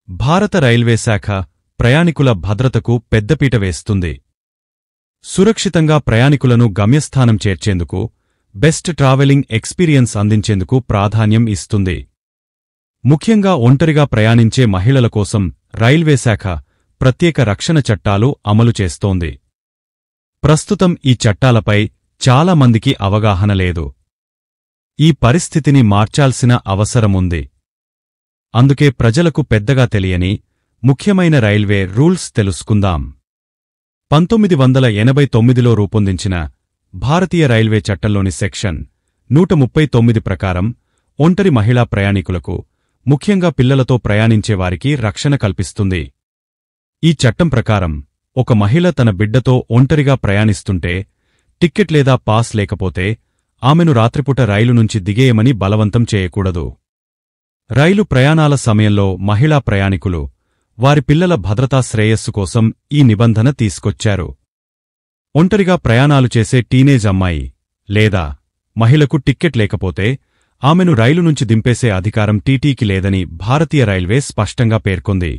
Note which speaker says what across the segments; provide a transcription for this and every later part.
Speaker 1: భారత రైల్వే శాఖ ప్రయాణికుల భద్రతకు పెద్దపీట వేస్తుంది. సురక్షితంగా ప్రయాణికులను గమ్యస్థానం చేర్చేందుకు, బెస్ట్ ట్రావెలింగ్ ఎక్స్పీరియన్స్ అందించేందుకు ప్రాధాన్యం ఇస్తుంది. ముఖ్యంగా ఒంటరిగా ప్రయాణించే మహిళల కోసం రైల్వే శాఖ ప్రత్యేక రక్షణ చట్టాలు అమలు చేస్తోంది. ప్రస్తుతం ఈ చట్టాలపై చాలా మందికి అవగాహన లేదు. ఈ పరిస్థితిని మార్చాల్సిన అవసరముంది. అందుకే ప్రజలకు పెద్దగా తెలియని ముఖ్యమైన రైల్వే రూల్స్ తెలుసుకుందాం. 1989లో రూపొందించిన భారతీయ రైల్వే చట్టంలోని సెక్షన్ 139 ప్రకారం ఒంటరి మహిళా ప్రయాణికులకు, ముఖ్యంగా పిల్లలతో ప్రయాణించేవారికి రక్షణ కల్పిస్తుంది. ఈ చట్టం ప్రకారం ఒక మహిళ తన బిడ్డతో ఒంటరిగా ప్రయాణిస్తుంటే టిక్కెట్ లేదా పాస్ లేకపోతే ఆమెను రాత్రిపూట రైలు నుంచి దిగేయమని బలవంతం చేయకూడదు. రైలు ప్రయాణాల సమయంలో మహిళా ప్రయాణికులు వారి పిల్లల భద్రతా శ్రేయస్సు కోసం ఈ నిబంధన తీసుకొచ్చారు. ఒంటరిగా ప్రయాణాలు చేసే టీనేజ్ అమ్మాయి లేదా మహిళకు టిక్కెట్ లేకపోతే ఆమెను రైలు నుంచి దింపేసే అధికారం టీటీకి లేదని భారతీయ రైల్వే స్పష్టంగా పేర్కొంది.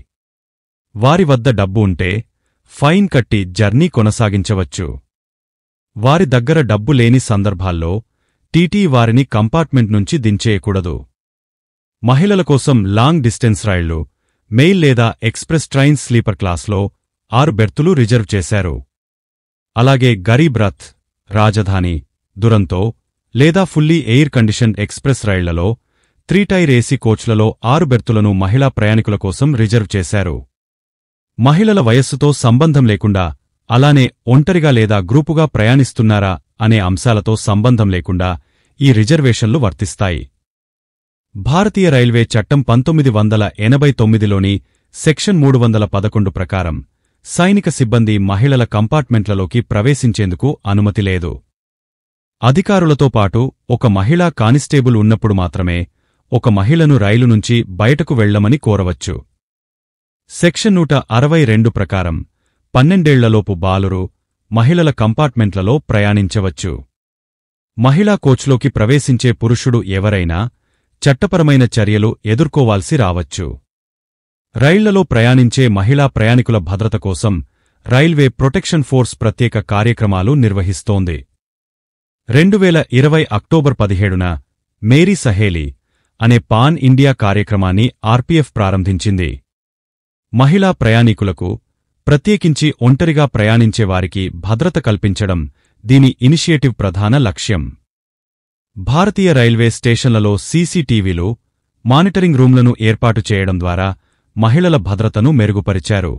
Speaker 1: వారి వద్ద డబ్బు ఉంటే ఫైన్ కట్టి జర్నీ కొనసాగించవచ్చు. వారి దగ్గర డబ్బు లేని సందర్భాల్లో టీటీ వారిని కంపార్ట్మెంట్ నుంచి దించేయకూడదు. మహిళల కోసం లాంగ్ డిస్టెన్స్ రైళ్లు, మెయిల్ లేదా ఎక్స్ప్రెస్ ట్రైన్స్ స్లీపర్ క్లాస్లో 6 బెర్తులు రిజర్వ్ చేశారు. అలాగే గరీబ్ రథ్, రాజధాని, దురంతో లేదా ఫుల్లీ ఎయిర్ కండిషన్ ఎక్స్ప్రెస్ రైళ్లలో 3 టైర్ ఏసీ కోచ్లలో 6 బెర్తులను మహిళా ప్రయాణికుల కోసం రిజర్వ్ చేశారు. మహిళల వయస్సుతో సంబంధం లేకుండా, అలానే ఒంటరిగా లేదా గ్రూపుగా ప్రయాణిస్తున్నారా అనే అంశాలతో సంబంధం లేకుండా ఈ రిజర్వేషన్లు వర్తిస్తాయి. భారతీయ రైల్వే చట్టం 1989లోని సెక్షన్ 311 ప్రకారం సైనిక సిబ్బంది మహిళల కంపార్ట్మెంట్లలోకి ప్రవేశించేందుకు అనుమతి లేదు. అధికారులతో పాటు ఒక మహిళా కానిస్టేబుల్ ఉన్నప్పుడు మాత్రమే ఒక మహిళను రైలు నుంచి బయటకు వెళ్లమని కోరవచ్చు. సెక్షన్ 162 ప్రకారం 12 ఏళ్లలోపు బాలురు మహిళల కంపార్ట్మెంట్లలో ప్రయాణించవచ్చు. మహిళా కోచ్లోకి ప్రవేశించే పురుషుడు ఎవరైనా చట్టపరమైన చర్యలు ఎదుర్కోవాల్సి రావచ్చు. రైళ్లలో ప్రయాణించే మహిళా ప్రయాణికుల భద్రత కోసం రైల్వే ప్రొటెక్షన్ ఫోర్స్ ప్రత్యేక కార్యక్రమాలు నిర్వహిస్తోంది. 2020 అక్టోబర్ 17న మేరీ సహేలీ అనే పాన్ ఇండియా కార్యక్రమాన్ని ఆర్పీఎఫ్ ప్రారంభించింది. మహిళా ప్రయాణికులకు, ప్రత్యేకించి ఒంటరిగా ప్రయాణించేవారికి భద్రత కల్పించడం దీని ఇనిషియేటివ్ ప్రధాన లక్ష్యం. భారతీయ రైల్వే స్టేషన్లలో సీసీటీవీలు, మానిటరింగ్ రూమ్లను ఏర్పాటు చేయడం ద్వారా మహిళల భద్రతను మెరుగుపరిచారు.